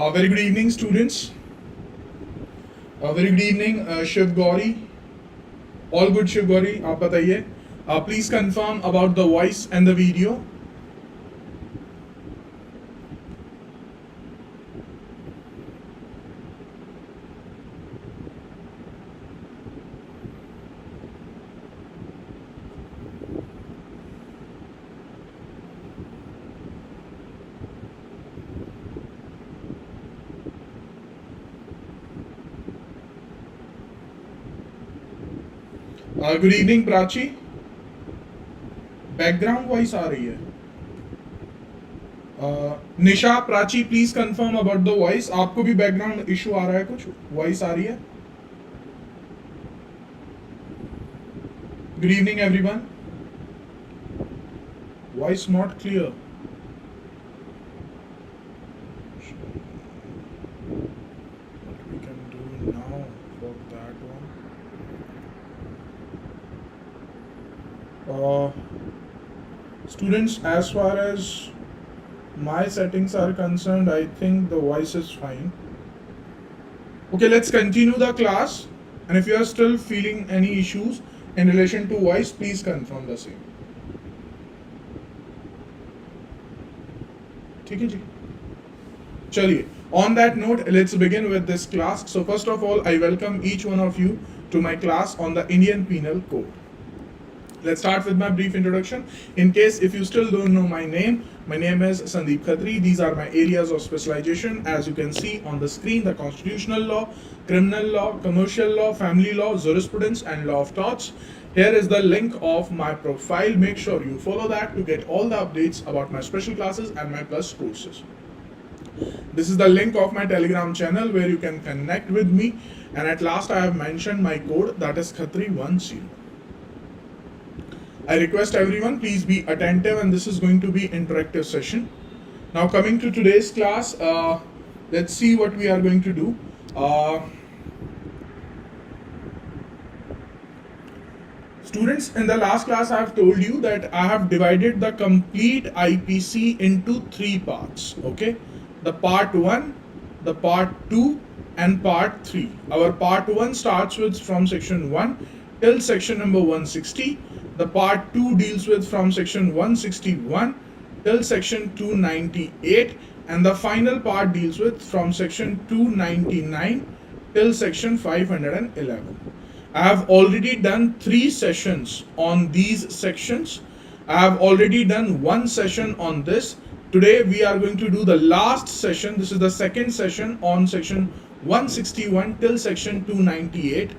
Very good evening, students. Very good evening, Shiv Gauri. All good, Shiv Gauri. आप बताइए. Please confirm about the voice and the video. Good evening, Prachi. Background voice आ रही है. Nisha, Prachi, please confirm about the voice. आपको भी background issue आ रहा है? कुछ वॉइस आ रही है? Good evening everyone. Voice not clear. What we can do now for that one? Students, as far as my settings are concerned, I think the voice is fine. Okay, let's continue the class, and if you are still feeling any issues in relation to voice, please confirm the same. ठीक है जी. चलिए, on that note, let's begin with this class. So first of all, I welcome each one of you to my class on the Indian Penal Code. Let's start with my brief introduction. In case if you still don't know my name is Sandeep Khatri. These are my areas of specialization. As you can see on the screen, the constitutional law, criminal law, commercial law, family law, jurisprudence, and law of torts. Here is the link of my profile. Make sure you follow that to get all the updates about my special classes and my plus courses. This is the link of my Telegram channel where you can connect with me. And at last I have mentioned my code, that is Khatri10. I request everyone, please be attentive, and this is going to be interactive session. Now coming to today's class, let's see what we are going to do. Students, in the last class I have told you that I have divided the complete IPC into 3 parts. Okay, the part 1, the part 2, and part 3. Our part 1 starts with from section 1 till section number 160. The part 2 deals with from section 161 till section 298, and the final part deals with from section 299 till section 511. I have already done 3 sessions on these sections. I have already done 1 session on this. Today we are going to do the last session. This is the second session on section 161 till section 298.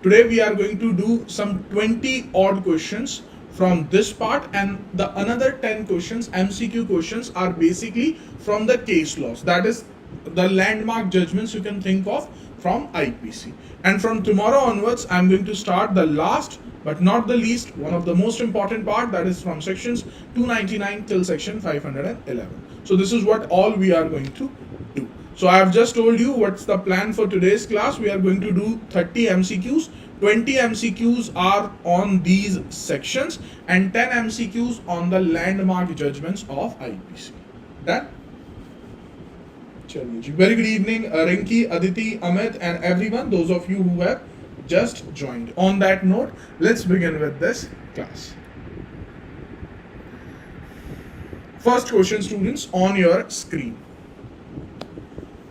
Today we are going to do some 20 odd questions from this part, and the another 10 questions, MCQ questions, are basically from the case laws. That is the landmark judgments you can think of from IPC. And from tomorrow onwards, I am going to start the last but not the least, one of the most important part, that is from sections 299 till section 511. So this is what all we are going to do. So I have just told you what's the plan for today's class. We are going to do 30 MCQs. 20 MCQs are on these sections and 10 MCQs on the landmark judgments of IPC. Done? Very good evening, Rinki, Aditi, Amit, and everyone, those of you who have just joined. On that note, let's begin with this class. First question, students, on your screen.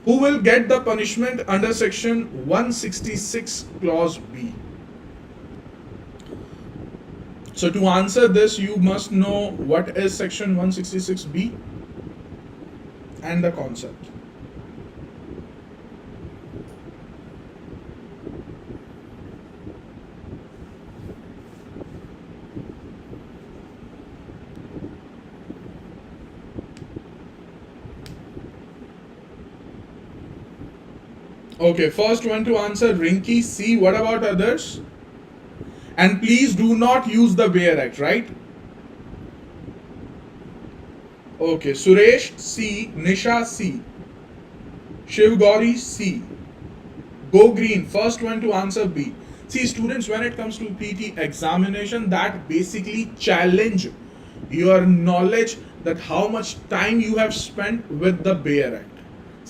Who will get the punishment under section 166 clause B? So to answer this, you must know what is section 166B and the concept. Okay, first one to answer, Rinki C. What about others? And please do not use the Bayer Act, right? Okay, Suresh C, Nisha C, Shiv Gauri C. Go green. First one to answer B. See, students, when it comes to PT examination, that basically challenge your knowledge that how much time you have spent with the Bayer Act.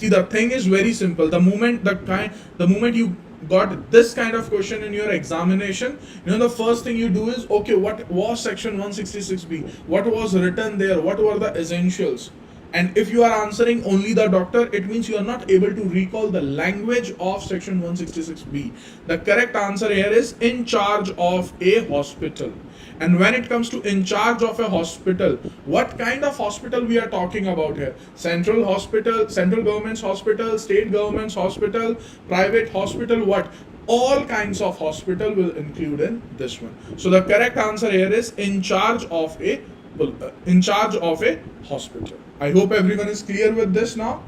See, the thing is very simple. The moment you got this kind of question in your examination, the first thing you do is, okay, what was section 166b? What was written there? What were the essentials? And if you are answering only the doctor, it means you are not able to recall the language of section 166b. The correct answer here is in charge of a hospital. And when it comes to in charge of a hospital, what kind of hospital we are talking about here? Central hospital, central government's hospital, state government's hospital, private hospital, what? All kinds of hospital will include in this one. So the correct answer here is in charge of a hospital. I hope everyone is clear with this now.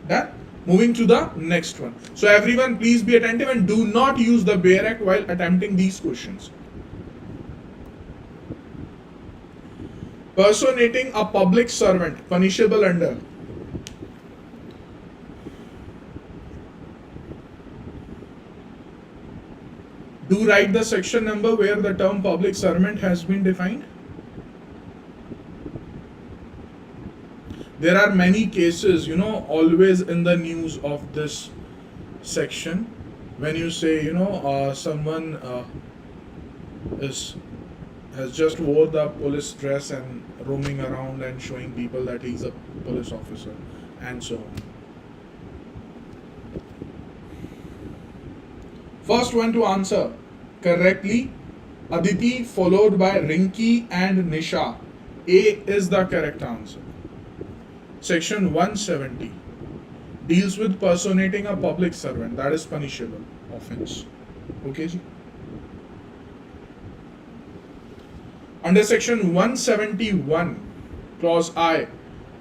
Done? Moving to the next one. So everyone please be attentive and do not use the Bayer Act while attempting these questions. Personating a public servant, punishable under. Do write the section number where the term public servant has been defined. There are many cases, always in the news of this section. When you say, someone has just wore the police dress and roaming around and showing people that he's a police officer and so on. First one to answer correctly, Aditi followed by Rinki and Nisha. A is the correct answer. Section 170 deals with personating a public servant, that is punishable offense. Okay, ji? Under section 171, clause I,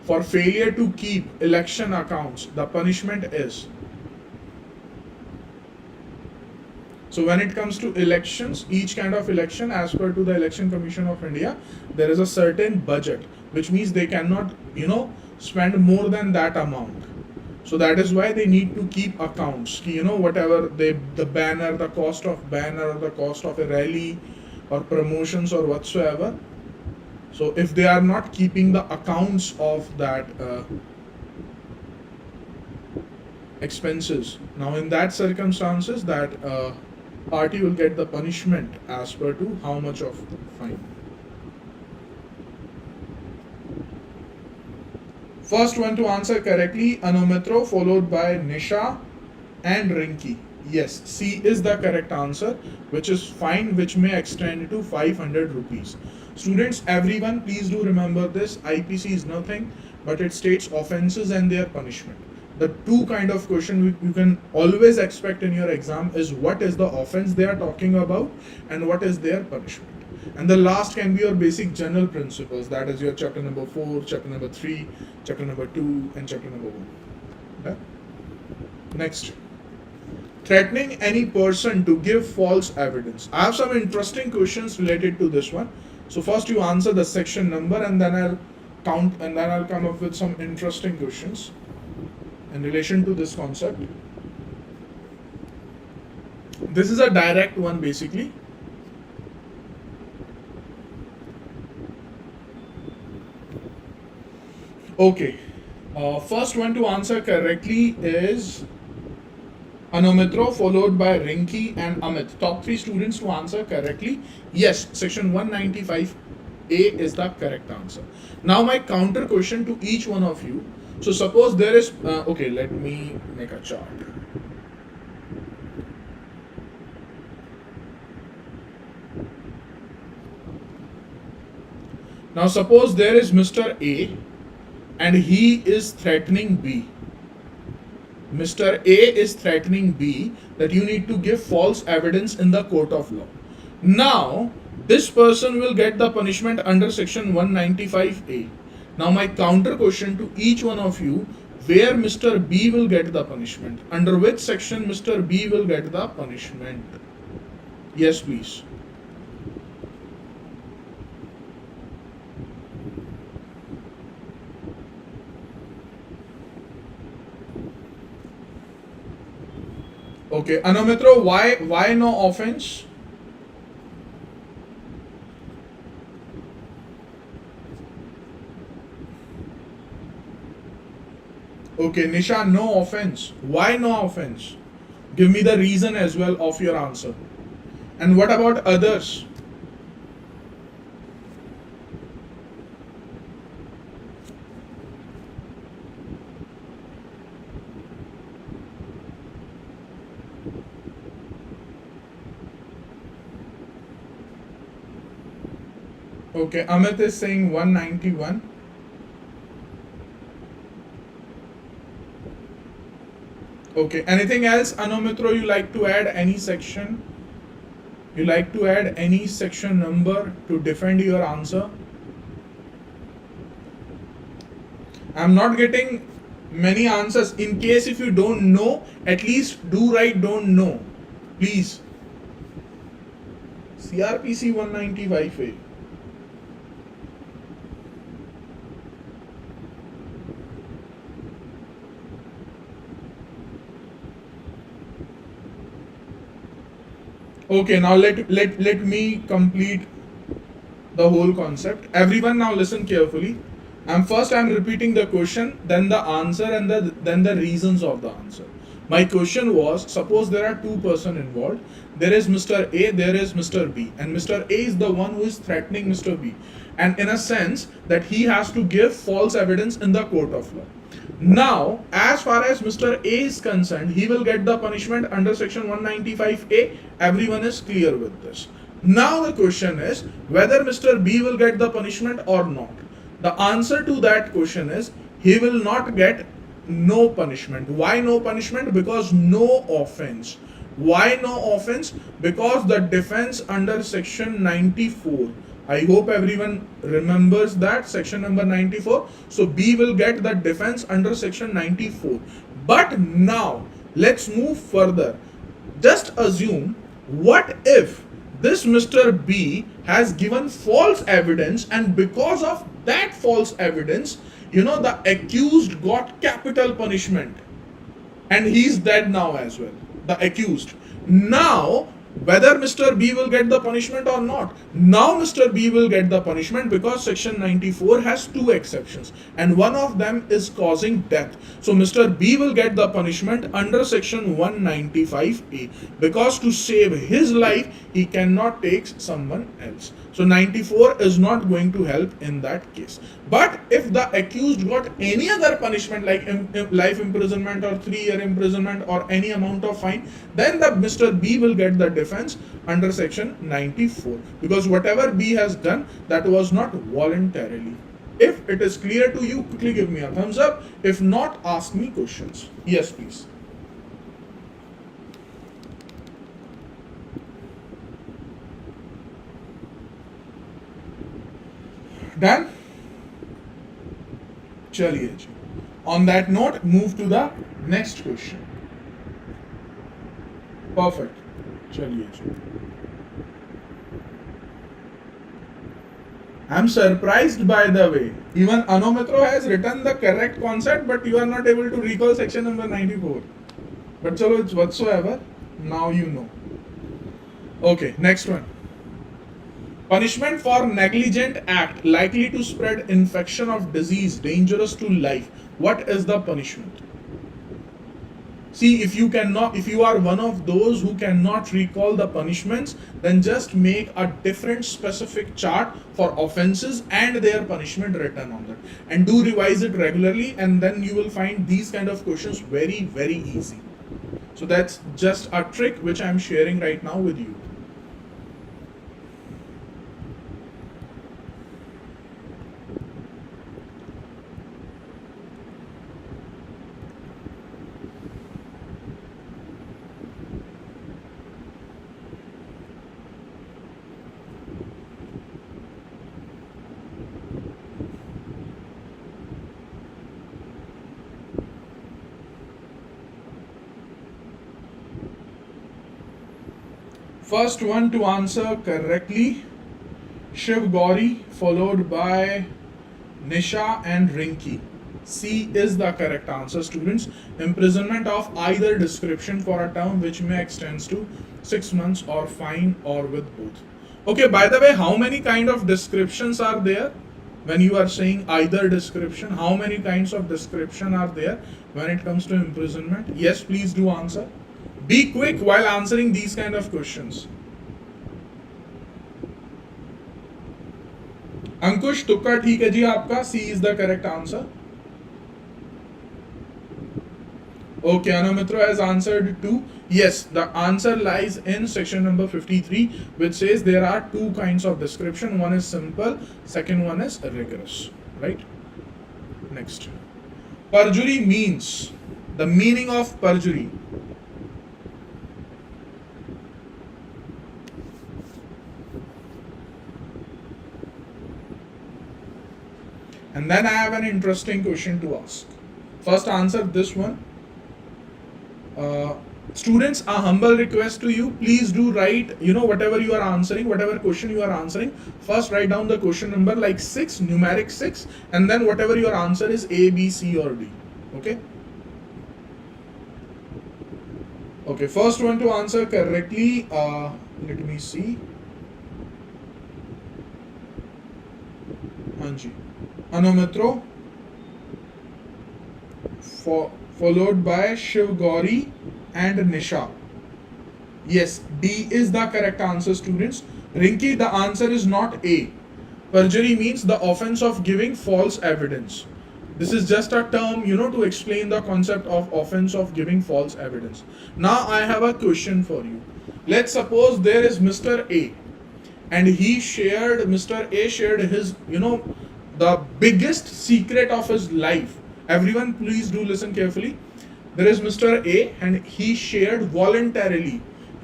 for failure to keep election accounts, the punishment is. So when it comes to elections, each kind of election, as per to the Election Commission of India, there is a certain budget, which means they cannot, spend more than that amount. So that is why they need to keep accounts. Whatever the banner, the cost of banner, or the cost of a rally, or promotions or whatsoever. So if they are not keeping the accounts of that expenses, now in that circumstances, that party will get the punishment as per to how much of fine. First one to answer correctly, Anumitro followed by Nisha and Rinki. Yes, C is the correct answer, which is fine, which may extend to 500 rupees. Students, everyone, please do remember this. IPC is nothing, but it states offenses and their punishment. The two kind of question you can always expect in your exam is what is the offense they are talking about and what is their punishment. And the last can be your basic general principles, that is your chapter number 4, chapter number 3, chapter number 2, and chapter number 1. Okay? Next. Threatening any person to give false evidence. I have some interesting questions related to this one. So first you answer the section number and then I'll count and then I'll come up with some interesting questions in relation to this concept. This is a direct one basically. Okay. First one to answer correctly is Anumitro followed by Rinki and Amit. Top 3 students to answer correctly. Yes, section 195A is the correct answer. Now my counter question to each one of you. So suppose there is, okay, let me make a chart. Now suppose there is Mr. A and he is threatening B. Mr. A is threatening B that you need to give false evidence in the court of law. Now, this person will get the punishment under section 195A. Now, my counter question to each one of you, where Mr. B will get the punishment? Under which section Mr. B will get the punishment? Yes, please. Okay, Anumitro, why no offense? Okay, Nisha, no offense. Why no offense? Give me the reason as well of your answer. And what about others? Okay, Amit is saying 191. Okay, anything else, Anomitro, you like to add any section? You like to add any section number to defend your answer? I'm not getting many answers. In case if you don't know, at least do write don't know. Please. CRPC 195A. Okay, now let me complete the whole concept. Everyone now listen carefully. I'm repeating the question, then the answer, and then the reasons of the answer. My question was, suppose there are two persons involved. There is Mr. A, there is Mr. B, and Mr. A is the one who is threatening Mr. B, and in a sense that he has to give false evidence in the court of law. Now, as far as Mr. A is concerned, he will get the punishment under section 195A. Everyone is clear with this. Now the question is whether Mr. B will get the punishment or not. The answer to that question is he will not get no punishment. Why no punishment? Because no offense. Why no offense? Because the defense under section 94. I hope everyone remembers that section number 94. So B will get the defense under section 94. But now let's move further. Just assume, what if this Mr. B has given false evidence, and because of that false evidence, the accused got capital punishment and he's dead now as well, the accused. Now whether Mr. B will get the punishment or not. Now Mr. B will get the punishment because section 94 has two exceptions and one of them is causing death. So Mr. B will get the punishment under section 195A because to save his life he cannot take someone else. So 94 is not going to help in that case. But if the accused got any other punishment like life imprisonment or 3-year imprisonment or any amount of fine, then the Mr. B will get the defense under section 94 because whatever B has done, that was not voluntarily. If it is clear to you, quickly give me a thumbs up. If not, ask me questions. Yes, please. Done? चलिए जी. On that note, move to the next question. Perfect. चलिए जी. I'm surprised, by the way. Even Anomitro has written the correct concept, but you are not able to recall section number 94. But chalo, it's whatsoever. Now you know. Okay, next one. Punishment for negligent act likely to spread infection of disease dangerous to life. What is the punishment? See, if you are one of those who cannot recall the punishments, then just make a different specific chart for offenses and their punishment written on that. And do revise it regularly, and then you will find these kind of questions very, very easy. So that's just a trick which I'm sharing right now with you. First one to answer correctly, Shiv Gauri, followed by Nisha and Rinki. C is the correct answer, students. Imprisonment of either description for a term which may extend to 6 months or fine or with both. Okay, by the way, how many kind of descriptions are there? when you are saying either description? How many kinds of description are there when it comes to imprisonment? Yes, please do answer. Be quick while answering these kind of questions. अंकुश तुक्का ठीक है जी आपका. C is the correct answer. Okay, Anamitra has answered 2. Yes, the answer lies in section number 53, which says there are two kinds of description. One is simple, second one is rigorous. Right? Next. Perjury means, the meaning of perjury. And then I have an interesting question to ask. First answer this one. Students, a humble request to you, please do write, whatever you are answering, whatever question you are answering, first write down the question number like 6, numeric 6, and then whatever your answer is A, B, C or D. Okay? Okay, first one to answer correctly, let me see. Anji. Anumitro, followed by Shiv Gauri and Nisha. Yes, D is the correct answer, students. Rinki, the answer is not A. Perjury means the offense of giving false evidence. This is just a term, to explain the concept of offense of giving false evidence. Now I have a question for you. Let's suppose there is Mr. A, and Mr. A shared his, the biggest secret of his life. Everyone, please do listen carefully. There is Mr. A, and he shared voluntarily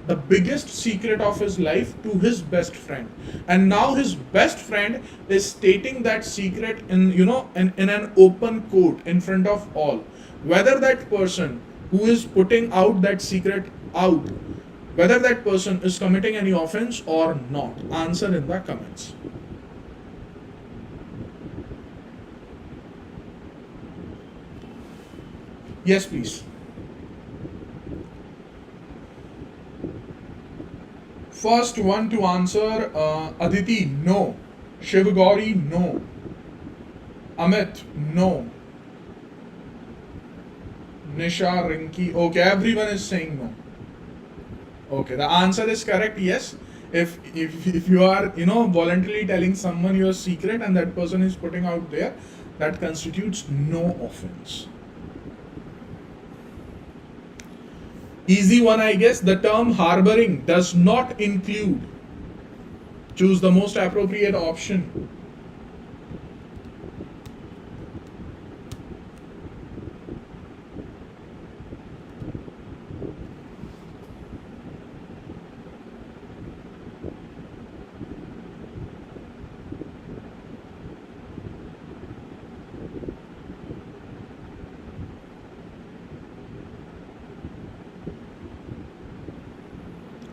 the biggest secret of his life to his best friend. And now his best friend is stating that secret in an open court in front of all. Whether that person who is putting out that secret out, whether that person is committing any offense or not. Answer in the comments. Yes, please. First one to answer, Aditi, no. Shiv Gauri, no. Amit, no. Nisha, Rinki, okay, everyone is saying no. Okay, the answer is correct, yes. If you are, voluntarily telling someone your secret and that person is putting out there, that constitutes no offense. Easy one, I guess. The term harboring does not include. Choose the most appropriate option.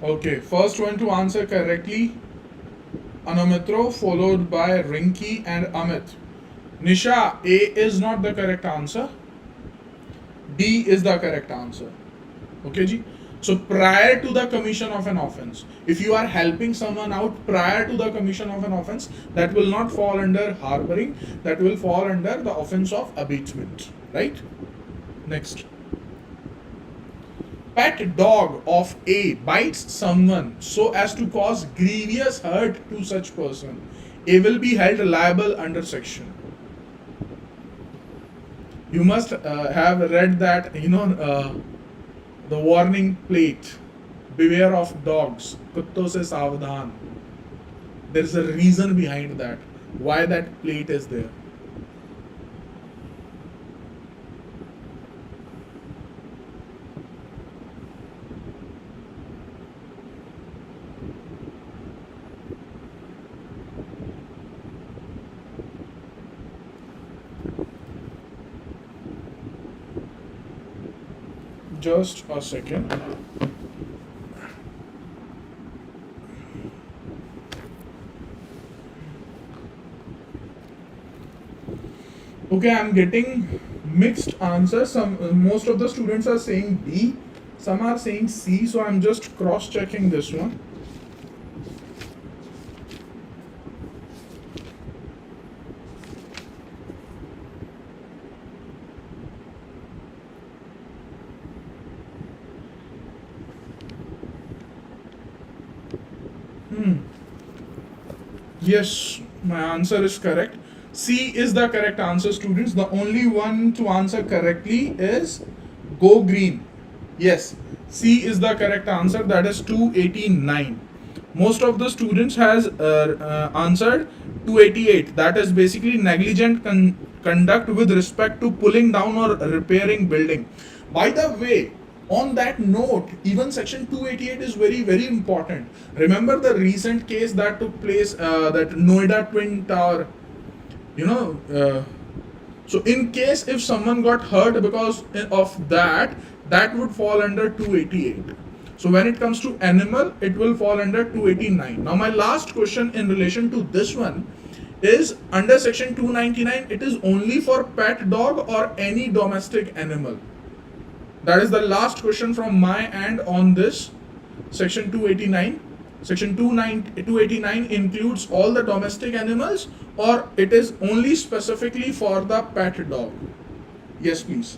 Okay, first one to answer correctly, Anumitro, followed by Rinki and Amit. Nisha, A is not the correct answer. D is the correct answer. Okay, ji? So prior to the commission of an offense, if you are helping someone out prior to the commission of an offense, that will not fall under harboring, that will fall under the offense of abatement, right? Next. Pet dog of A bites someone so as to cause grievous hurt to such person. A will be held liable under section. You must have read that, the warning plate. Beware of dogs. Kutto se savdhan. There is a reason behind that. Why that plate is there. Just a second. Okay, I'm getting mixed answers. Most of the students are saying D, some are saying C, so I'm just cross-checking this one. Yes, my answer is correct. C is the correct answer, students. The only one to answer correctly is go green. Yes, C is the correct answer. That is 289. Most of the students has answered 288. That is basically negligent conduct with respect to pulling down or repairing building. By the way, on that note, even section 288 is very important. Remember the recent case that took place, that Noida Twin Tower, so in case if someone got hurt because of that, that would fall under 288. So when it comes to animal, it will fall under 289. Now my last question in relation to this one is, under section 299, it is only for pet dog or any domestic animal? That is the last question from my end on this section 289. Section 289 includes all the domestic animals, or it is only specifically for the pet dog? Yes, please.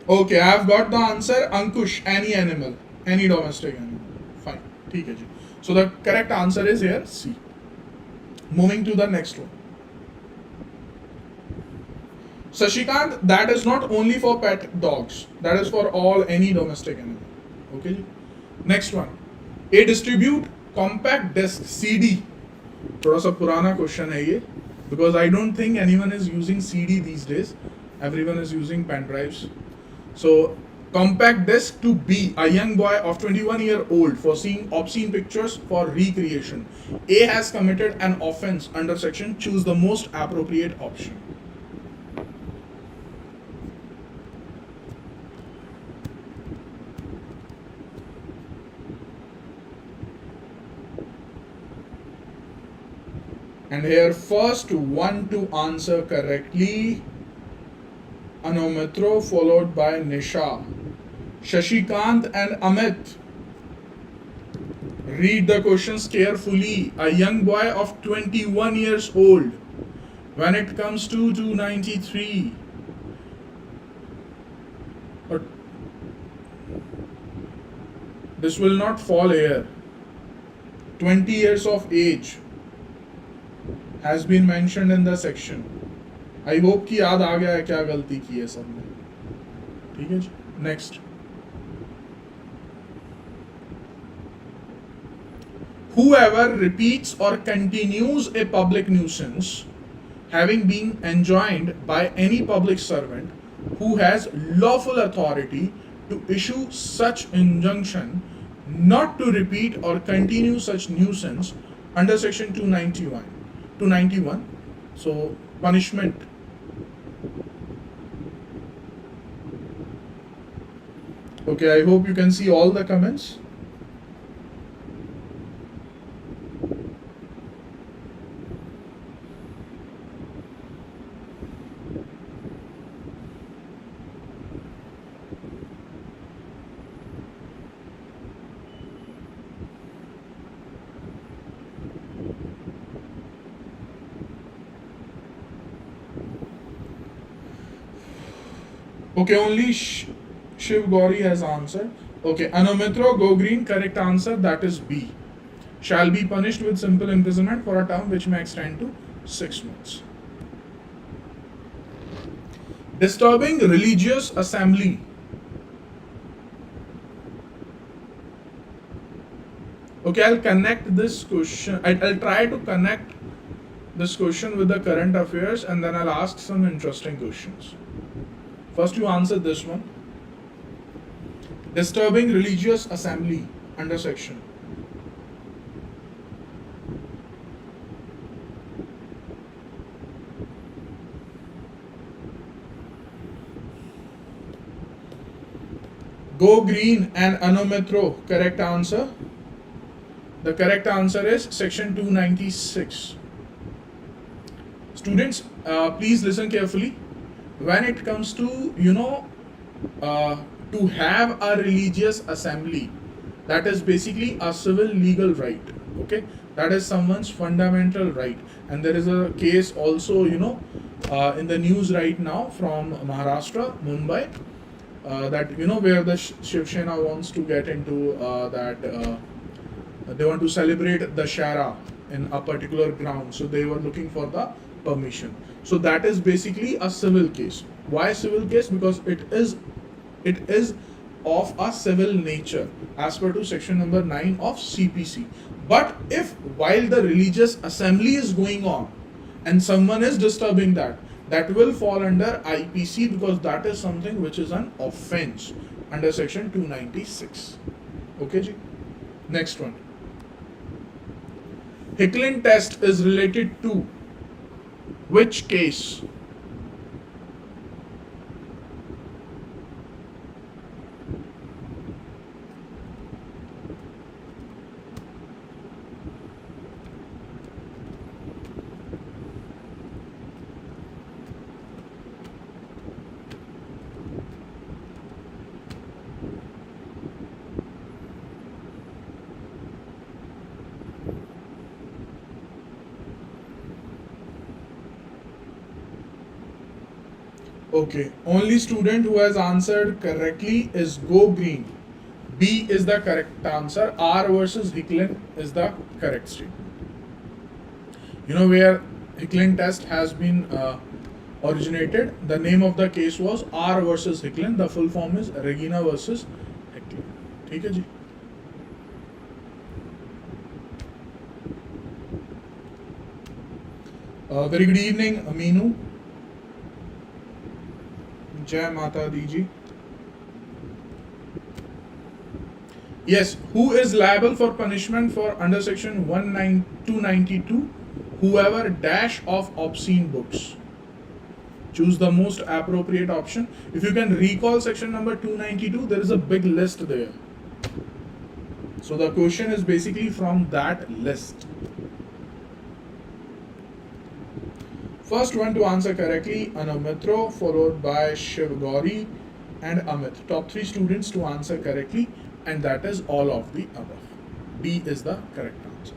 Okay, I have got the answer. Ankush, any animal, any domestic animal. Fine. ठीक है जी. So the correct answer is here C. Moving to the next one. Sashikant, that is not only for pet dogs. That is for all any domestic animal. Okay. Next one. A distribute compact disc CD. थोड़ा सा पुराना question है ये, because I don't think anyone is using CD these days. Everyone is using pen drives. So compact disc to B, a young boy of 21-year-old for seeing obscene pictures for recreation. A has committed an offense under section. Choose the most appropriate option. And here first one to answer correctly, Anomitro, followed by Nisha. Shashikant and Amit. Read the questions carefully. A young boy of 21 years old. When it comes to 293. But this will not fall here. 20 years of age has been mentioned in the section. I hope कि याद आ गया है क्या गलती की है सबने. ठीक है जी. Next. Whoever repeats or continues a public nuisance having been enjoined by any public servant who has lawful authority to issue such injunction not to repeat or continue such nuisance under section 291. So punishment. Okay, I hope you can see all the comments. Okay, only Shiv Gauri has answered. Okay, Anomitro, go green. Correct answer, that is B. Shall be punished with simple imprisonment for a term which may extend to 6 months. Disturbing religious assembly. Okay, I'll connect this question. I'll try to connect this question with the current affairs, and then I'll ask some interesting questions. First, you answer this one. Disturbing religious assembly under section. Go green and Anomitro. Correct answer. The correct answer is section 296. Students, please listen carefully. When it comes to, to have a religious assembly, that is basically a civil legal right. Okay, that is someone's fundamental right. And there is a case also, in the news right now from Maharashtra, Mumbai, that where the Shiv Sena wants to get into that they want to celebrate the Shara in a particular ground, so they were looking for the permission. So that is basically a civil case. Why civil case? Because it is of a civil nature as per to section number 9 of CPC. But if while the religious assembly is going on and someone is disturbing that, that will fall under IPC, because that is something which is an offense under section 296. Okay ji? Next one. Hickling test is related to which case? Okay, only student who has answered correctly is go green. B is the correct answer. R versus Hickling is the correct statement. Where Hickling test has been originated, the name of the case was R versus Hickling. The full form is Regina versus Hickling. ठीक है जी? Very good evening, Aminu. Jai Mata Di ji. Yes, who is liable for punishment for under section 292? Whoever dash of obscene books. Choose the most appropriate option. If you can recall section number 292, there is a big list there. So the question is basically from that list. First one to answer correctly, Anumitro, followed by Shiv Gauri and Amit. Top 3 students to answer correctly, and that is all of the above. B is the correct answer.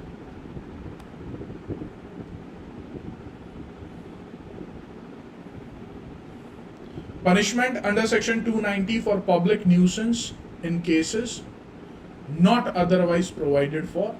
Punishment under section 290 for public nuisance in cases not otherwise provided for.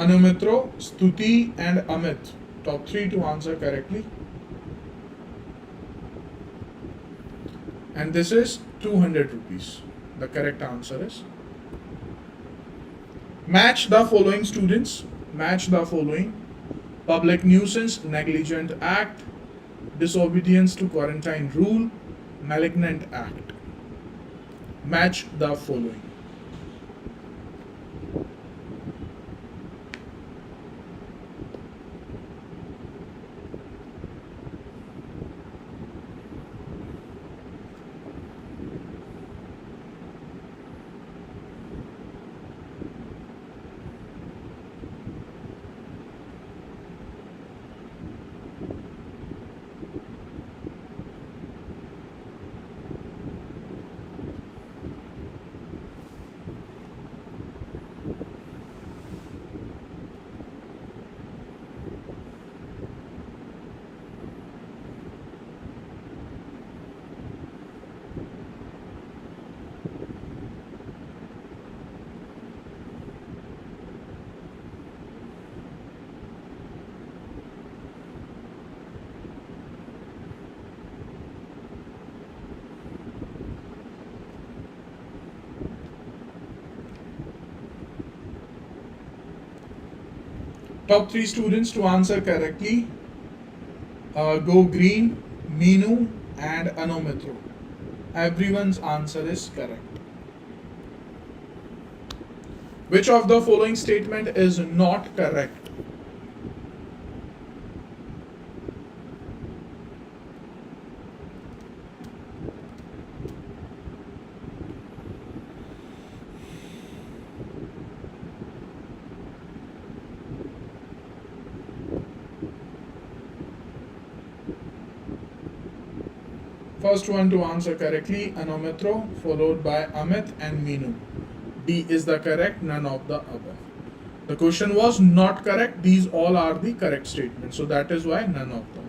Anumitro, Stuti and Amit. Top 3 to answer correctly. And this is 200 rupees. The correct answer is. Match the following students. Match the following. Public nuisance, negligent act, disobedience to quarantine rule, malignant act. Match the following. Top 3 students to answer correctly. Go green, Meenu and Anumitro. Everyone's answer is correct. Which of the following statement is not correct? First one to answer correctly, Anomitro, followed by Amit and Meenu. D is the correct, none of the above. The question was not correct. These all are the correct statements. So that is why none of them.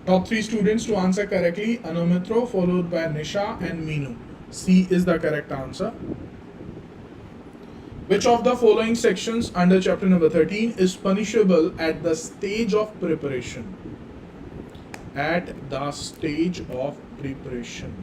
Top 3 students to answer correctly, Anomitro, followed by Nisha and Meenu. C is the correct answer. Which of the following sections under chapter number 13 is punishable at the stage of preparation? At the stage of preparation.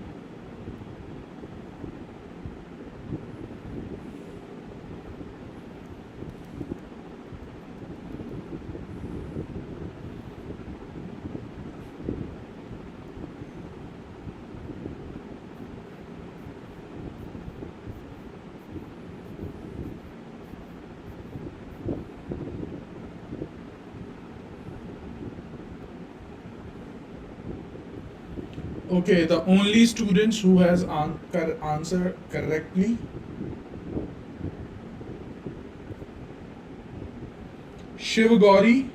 Okay, the only students who has answered correctly, Shiv Gauri.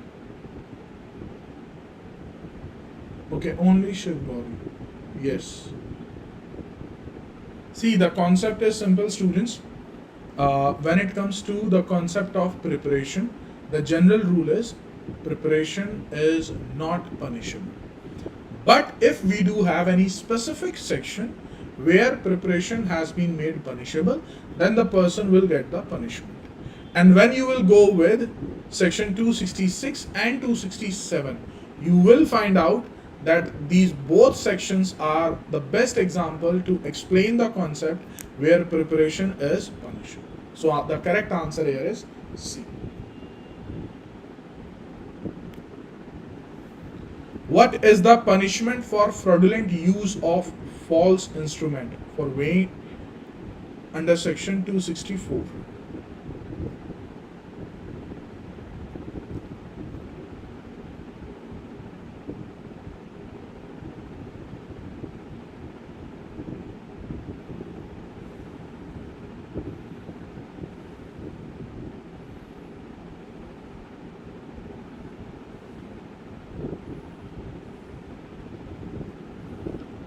Okay, only Shiv Gauri. Yes. See, the concept is simple, students. When it comes to the concept of preparation, the general rule is preparation is not punishable. But if we do have any specific section where preparation has been made punishable, then the person will get the punishment. And when you will go with section 266 and 267, you will find out that these both sections are the best example to explain the concept where preparation is punishable. So the correct answer here is C. What is the punishment for fraudulent use of false instrument for weighing under section 264?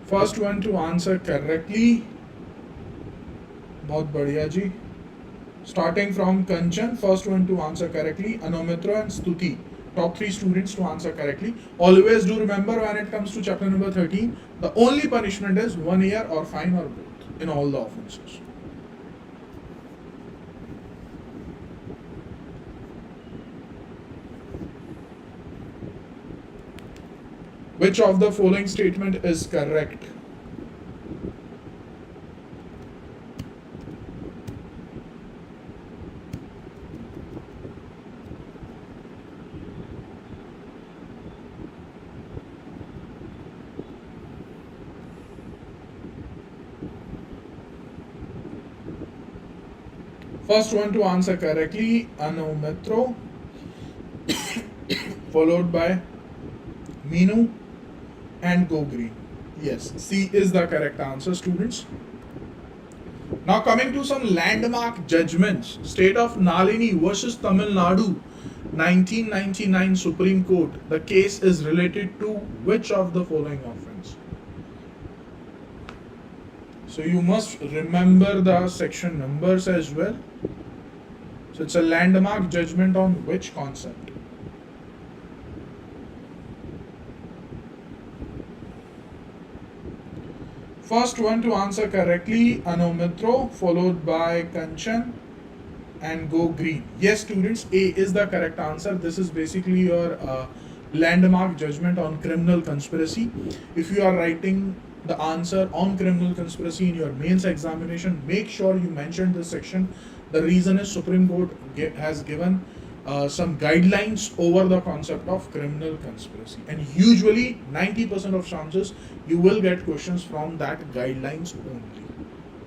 First one to answer correctly, बहुत बढ़िया जी. Starting from Kanchan, first one to answer correctly, Anomitra and Stuti. Top 3 students to answer correctly. Always do remember, when it comes to chapter number 13, the only punishment is 1 year or fine or both in all the offences. Which of the following statement is correct? First one to answer correctly, Anometro, followed by Meenu and Go Green. Yes, C is the correct answer, students. Now coming to some landmark judgments. State of Nalini versus Tamil Nadu, 1999 Supreme Court. The case is related to which of the following offense? So you must remember the section numbers as well. So it's a landmark judgment on which concept? First one to answer correctly, Anomitro, followed by Kanchan and Go Green. Yes, students, A is the correct answer. This is basically your landmark judgment on criminal conspiracy. If you are writing the answer on criminal conspiracy in your mains examination, make sure you mention this section. The reason is Supreme Court has given some guidelines over the concept of criminal conspiracy, and usually 90% of chances you will get questions from that guidelines only.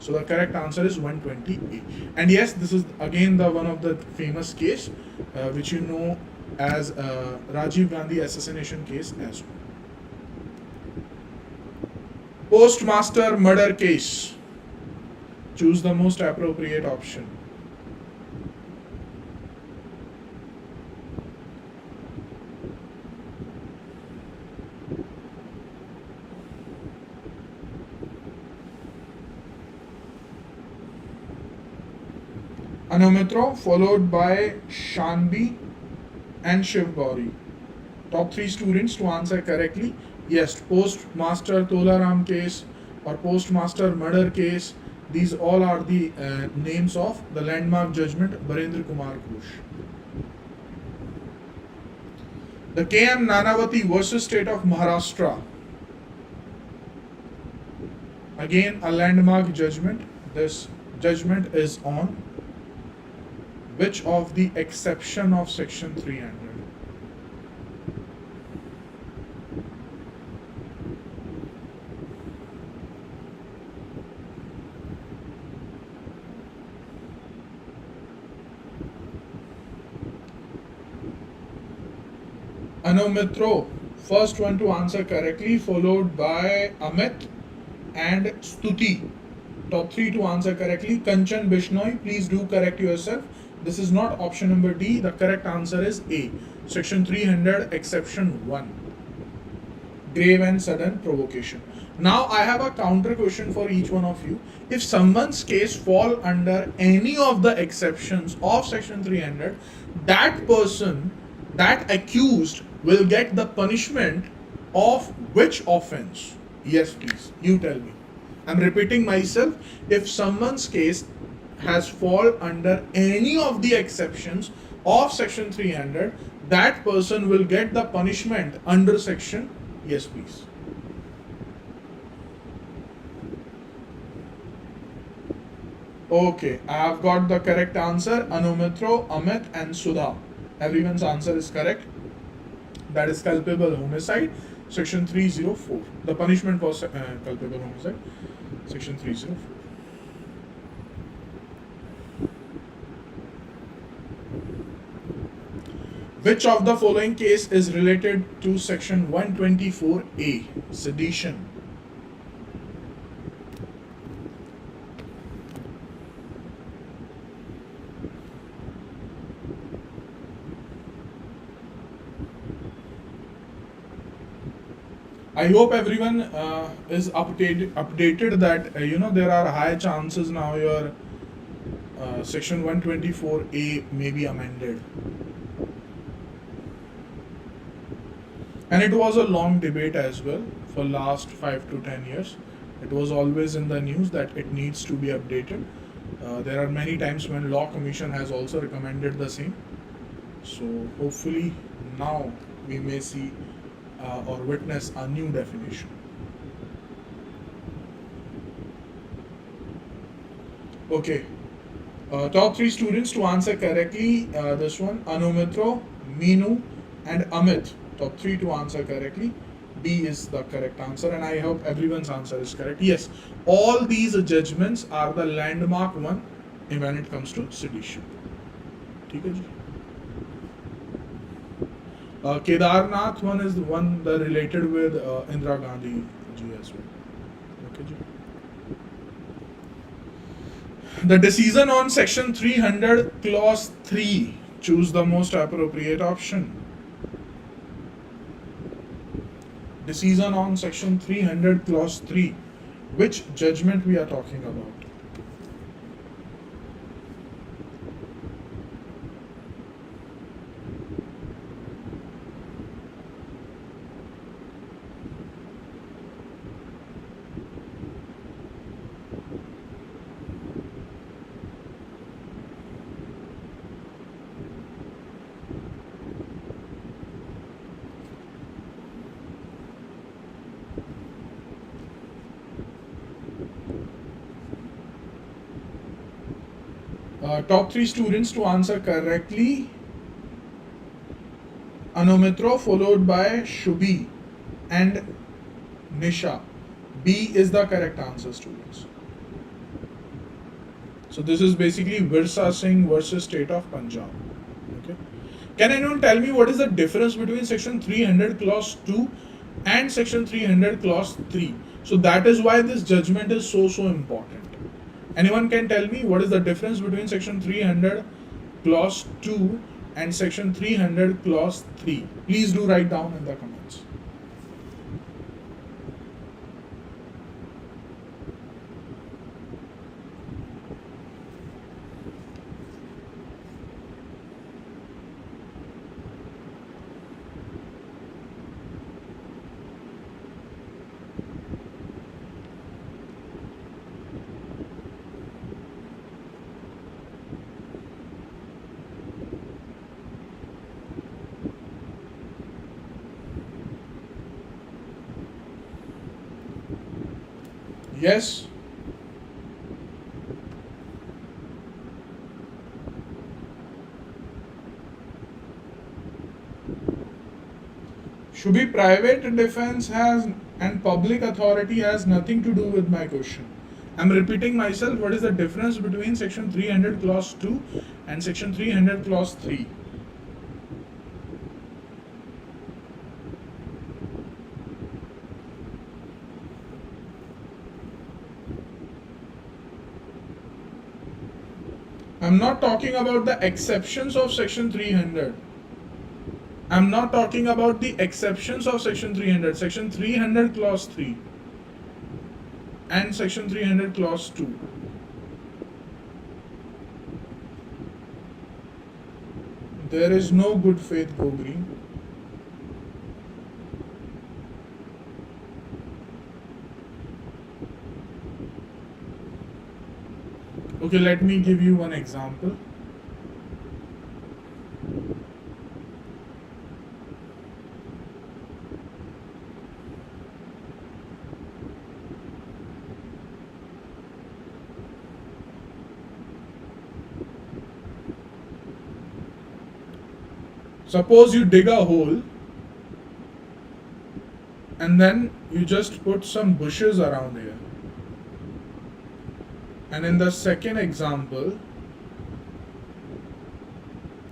So the correct answer is 120A. And yes, this is again the one of the famous case which you know as Rajiv Gandhi assassination case as well. Postmaster murder case. Choose the most appropriate option. Anumitra, followed by Shanbi and Shiv Gauri. Top 3 students to answer correctly. Yes, Postmaster Tolaram case or Postmaster murder case. These all are the names of the landmark judgment Barendra Kumar Ghosh. The KM Nanavati versus State of Maharashtra. Again, a landmark judgment. This judgment is on which of the exception of section 300? Anumitro, first one to answer correctly, followed by Amit and Stuti. Top 3 to answer correctly. Kanchan Bishnoi, please do correct yourself. This is not option number D. The correct answer is A. Section 300, exception 1. Grave and sudden provocation. Now I have a counter question for each one of you. If someone's case fall under any of the exceptions of section 300, that person, that accused, will get the punishment of which offense? Yes, please. You tell me. I'm repeating myself. If someone's case has fall under any of the exceptions of section 300, that person will get the punishment under section. Yes, please. Okay, I have got the correct answer. Anumitro, Amit and Sudha. Everyone's answer is correct. That is culpable homicide, section 304. The punishment for culpable homicide, section 304. Which of the following case is related to section 124A, sedition? I hope everyone is updated that there are high chances now your section 124A may be amended. And it was a long debate as well for last 5 to 10 years. It was always in the news that it needs to be updated. There are many times when Law Commission has also recommended the same. So hopefully now we may see or witness a new definition. Okay. Top 3 students to answer correctly. This one, Anumitro, Meenu and Amit. Top 3 to answer correctly. D is the correct answer, and I hope everyone's answer is correct. Yes, all these judgments are the landmark one when it comes to sedition. ठीक है जी. Kedarnath one is the one that related with Indira Gandhi ji as well. Okay ji. The decision on section 300 clause 3. Choose the most appropriate option. Decision on section 300 clause 3. Which judgment we are talking about? Top 3 students to answer correctly. Anumitro, followed by Shubhi and Nisha. B is the correct answer, students. So this is basically Virsa Singh versus State of Punjab. Okay. Can anyone tell me what is the difference between section 300 clause 2 and section 300 clause 3? So that is why this judgment is so important. Anyone can tell me what is the difference between section 300 clause 2 and section 300 clause 3? Please do write down in the comments. Yes. Should be private defense has and public authority has nothing to do with my question. I'm repeating myself. What is the difference between section 300 clause 2 and section 300 clause 3? I'm not talking about the exceptions of section 300. I'm not talking about the exceptions of section 300. Section 300 clause 3 and section 300 clause 2. There is no good faith, go green. Okay, let me give you one example. Suppose you dig a hole and then you just put some bushes around here. And in the second example,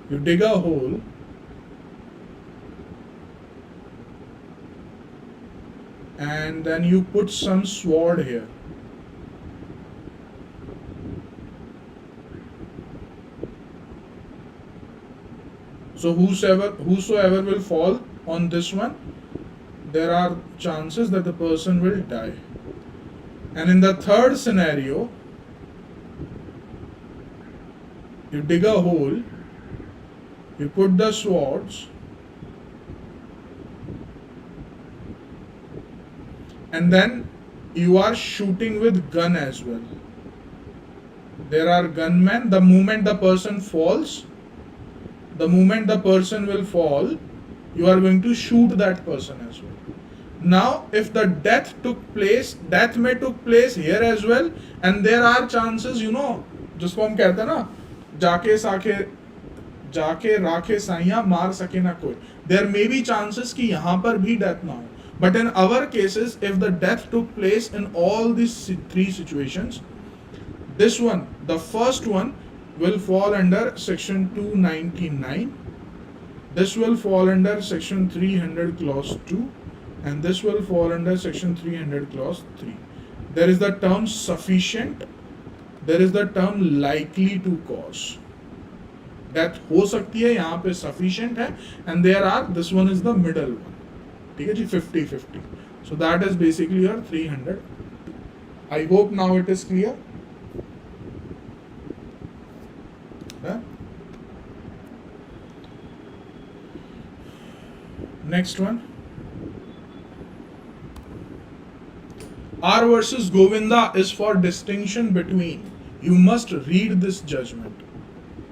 you dig a hole and then you put some sword here. So whosoever will fall on this one, there are chances that the person will die. And in the third scenario, you dig a hole, you put the swords, and then you are shooting with gun as well. There are gunmen. The moment the person falls, will fall, you are going to shoot that person as well. Now, if the death may took place here as well, and there are chances, जिसको हम कहते हैं ना, जाके राखे साइया मार सके ना कोई. There may be chances कि यहाँ पर भी death ना हो. But in our cases, if the death took place in all these three situations, this one, the first one, will fall under section 299. This will fall under section 300 clause 2, and this will fall under section 300 clause 3. There is the term sufficient, there is the term likely to cause. Death हो सकती है, यहाँ पे sufficient है, and there are, this one is the middle one. ठीक है जी, 50-50. So that is basically your 300. I hope now it is clear. Next one. R versus Govinda is for distinction between. You must read this judgment.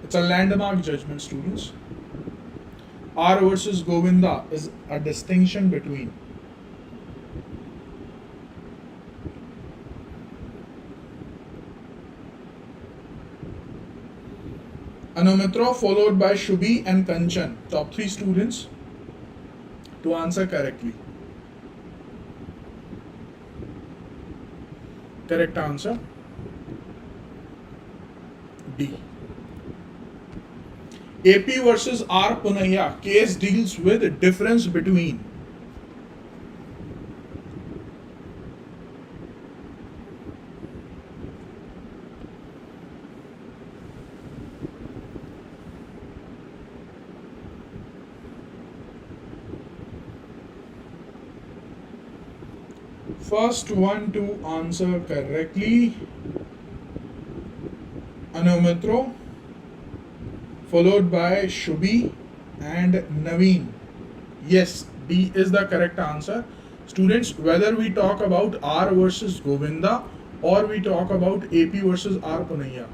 It's a landmark judgment, students. R versus Govinda is a distinction between. Anumitra followed by Shubhi and Kanchan. Top 3 students to answer correctly. Correct answer. D. AP versus R. Punaya case deals with difference between first one to answer correctly, Anumitro, followed by Shubhi and Naveen. Yes, D is the correct answer. Students, whether we talk about R versus Govinda or we talk about AP versus R Punaya,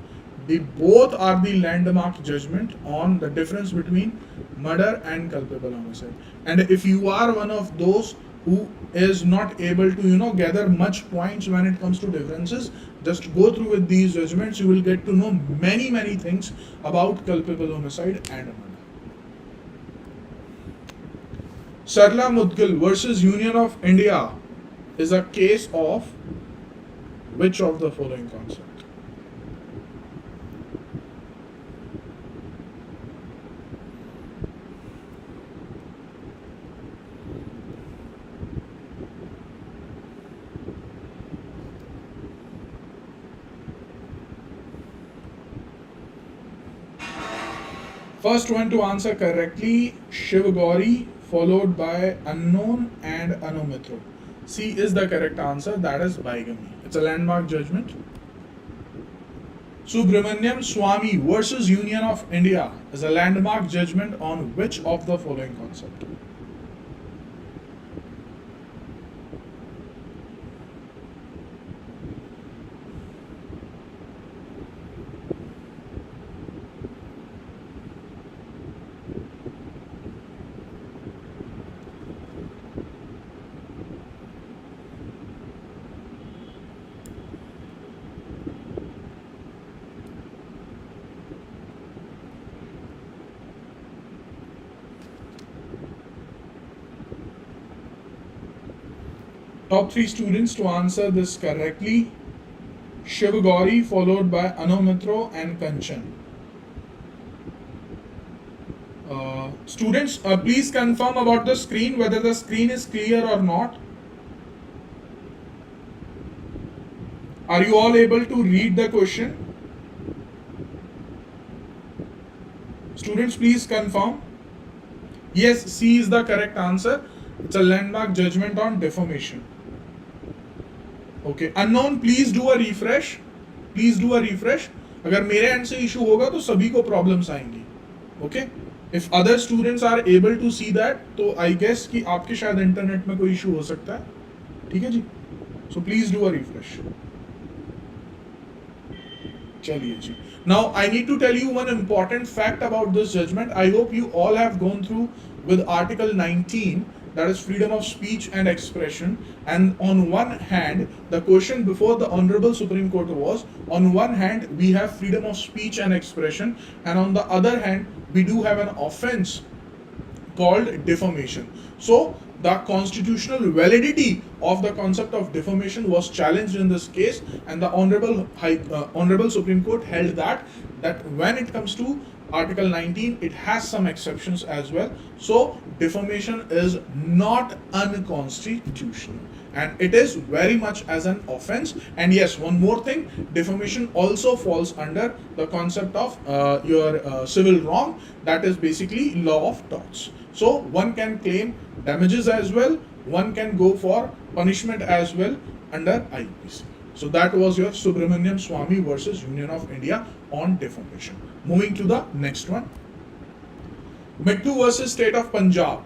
they both are the landmark judgment on the difference between murder and culpable homicide. And if you are one of those who is not able to gather much points when it comes to differences, just go through with these judgments. You will get to know many things about culpable homicide and murder. Sarla Mudgal versus Union of India is a case of which of the following concept? First one to answer correctly, Shiv Gauri, followed by Unknown and Anumitro. C is the correct answer, that is bigamy. It's a landmark judgment. Subramaniam Swamy versus Union of India is a landmark judgment on which of the following concept? Top 3 students to answer this correctly, Shiv Gauri, followed by Anumitro and Kanchan. Students, please confirm about the screen, whether the screen is clear or not. Are you all able to read the question? Students, please confirm. Yes, C is the correct answer. It's a landmark judgment on defamation. Okay, unknown, please do a refresh. Please do a refresh. अगर मेरे and से issue होगा तो सभी को problems आएंगी. Okay? If other students are able to see that, तो I guess कि आपके शायद इंटरनेट में कोई इशू हो सकता है. ठीक है जी? So please do a refresh. चलिए जी. Now I need to tell you one important fact about this judgment. I hope you all have gone through with Article 19. That is freedom of speech and expression. And on one hand, the question before the Honorable Supreme Court was, on one hand, we have freedom of speech and expression, and on the other hand, we do have an offense called defamation. So, the constitutional validity of the concept of defamation was challenged in this case, and the Honorable Supreme Court held that when it comes to Article 19, it has some exceptions as well. So defamation is not unconstitutional and it is very much as an offense. And yes, one more thing, defamation also falls under the concept of your civil wrong, that is basically law of torts. So one can claim damages as well, one can go for punishment as well under IPC. So that was your Subramaniam Swamy versus Union of India on defamation. Moving to the next one. Mittu versus State of Punjab.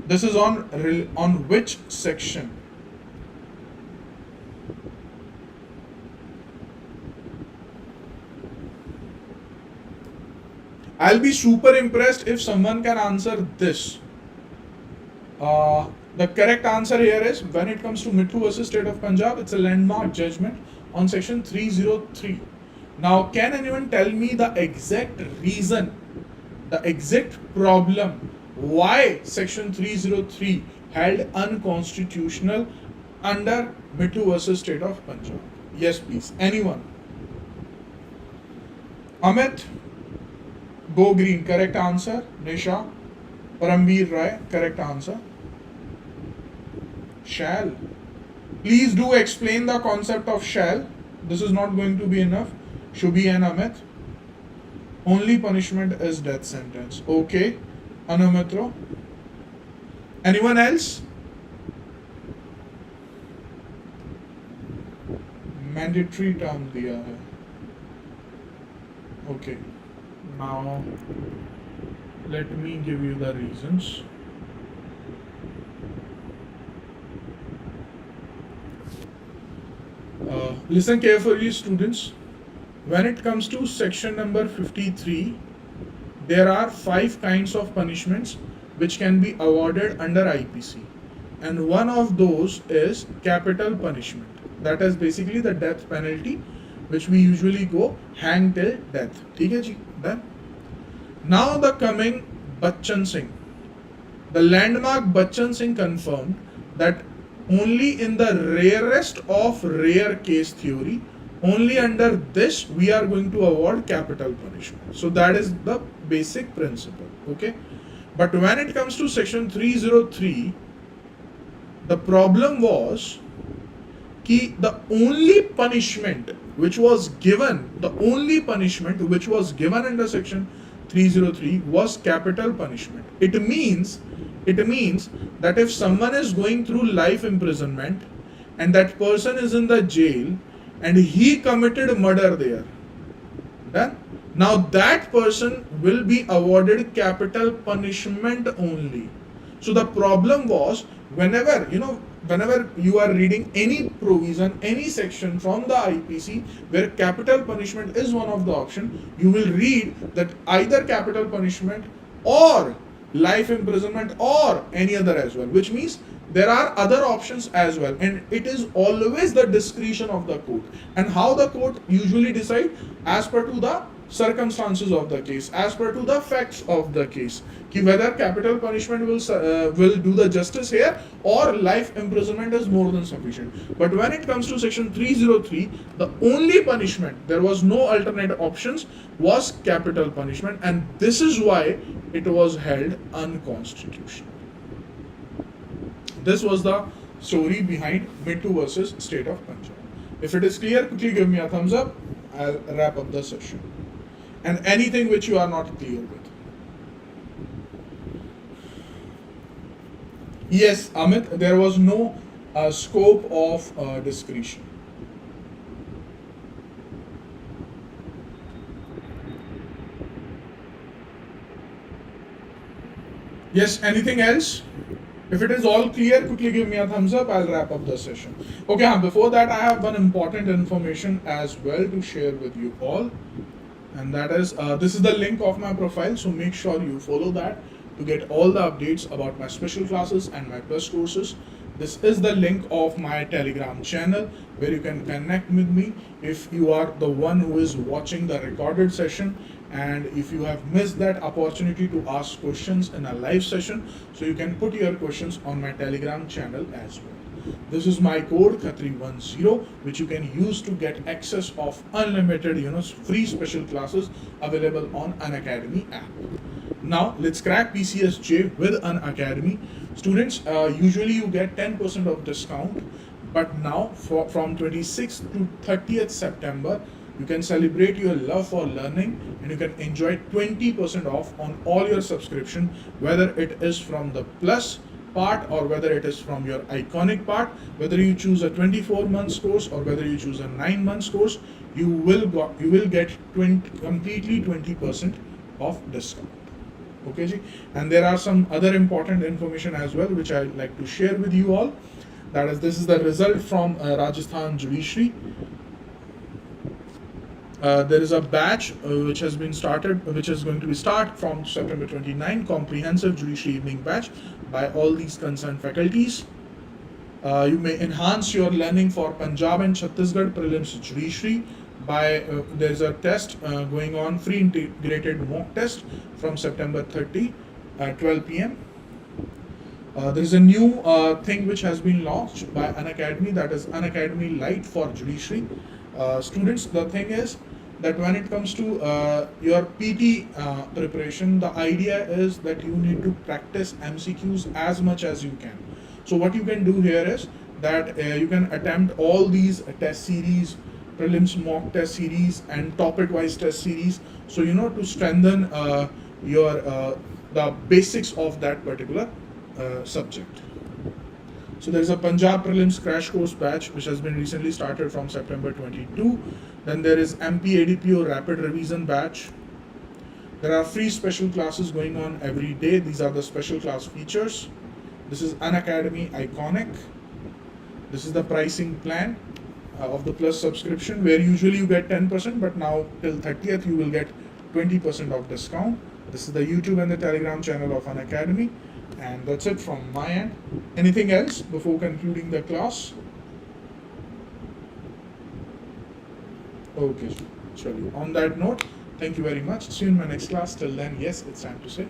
This is on which section? I'll be super impressed if someone can answer this. The correct answer here is, when it comes to Mittu versus State of Punjab, it's a landmark judgment on section 303. Now, can anyone tell me the exact reason, the exact problem why section 303 held unconstitutional under Mittu versus State of Punjab? Yes, please. Anyone? Amit, go green, correct answer. Nisha, Paramveer Rai, correct answer. Shall. Please do explain the concept of shall. This is not going to be enough. Shubhi and Amit. Only punishment is death sentence. Okay. Anumitra. Anyone else? Mandatory term दिया है. Okay. Now let me give you the reasons. Listen carefully, students. When it comes to section number 53, there are 5 kinds of punishments which can be awarded under IPC, and one of those is capital punishment. That is basically the death penalty, which we usually go hang till death. ठीक है जी? Done. Now the coming Bachchan Singh. The landmark Bachchan Singh confirmed that only in the rarest of rare case theory, only under this we are going to award capital punishment. So that is the basic principle. Okay. But when it comes to section 303, the problem was कि the only punishment which was given under section 303 was capital punishment. It means that if someone is going through life imprisonment and that person is in the jail and he committed murder there, done. Now that person will be awarded capital punishment only. So the problem was, whenever you are reading any provision, any section from the IPC where capital punishment is one of the option, you will read that either capital punishment or life imprisonment or any other as well, which means there are other options as well, and it is always the discretion of the court. And how the court usually decide? As per to the circumstances of the case, as per to the facts of the case, कि whether capital punishment will do the justice here or life imprisonment is more than sufficient. But when it comes to section 303, the only punishment, there was no alternate options, was capital punishment, and this is why it was held unconstitutional. This was the story behind Mittu versus State of Punjab. If it is clear, quickly give me a thumbs up. I'll wrap up the session. And anything which you are not clear with. Yes, Amit, there was no scope of discretion. Yes, anything else? If it is all clear, quickly give me a thumbs up. I'll wrap up the session. Okay, before that, I have one important information as well to share with you all. And that is, this is the link of my profile. So make sure you follow that to get all the updates about my special classes and my plus courses. This is the link of my Telegram channel where you can connect with me if you are the one who is watching the recorded session, and if you have missed that opportunity to ask questions in a live session, so you can put your questions on my Telegram channel as well. This is my code KHATRI10, which you can use to get access of unlimited free special classes available on Unacademy app. Now let's crack PCS J with Unacademy. Students, usually you get 10% of discount, but now from 26th to 30th September, you can celebrate your love for learning and you can enjoy 20% off on all your subscription, whether it is from the Plus part or whether it is from your Iconic part. Whether you choose a 24 months course or whether you choose a 9 months course, you will get completely 20% of discount. Okay ji? And there are some other important information as well which I like to share with you all. That is, this is the result from Rajasthan Judiciary. There is a batch which has been started, which is going to be start from September 29, comprehensive judiciary evening batch by all these concerned faculties. You may enhance your learning for Punjab and Chhattisgarh prelims judiciary by there is a test going on, free integrated mock test from September 30 at 12 p.m. There is a new thing which has been launched by Unacademy, that is Unacademy Lite for Judiciary. Students, the thing is that when it comes to your PT preparation, the idea is that you need to practice MCQs as much as you can. So what you can do here is that you can attempt all these test series, prelims mock test series and topic wise test series, so you know, to strengthen your the basics of that particular subject. So there is a Punjab Prelims Crash Course batch which has been recently started from September 22. Then there is MP ADPO Rapid Revision batch. There are free special classes going on every day. These are the special class features. This is Unacademy Iconic. This is the pricing plan of the Plus subscription, where usually you get 10%, but now till 30th you will get 20% of discount. This is the YouTube and the Telegram channel of Unacademy. And that's it from my end. Anything else before concluding the class? Okay, surely. On that note, thank you very much. See you in my next class. Till then, yes, it's time to say.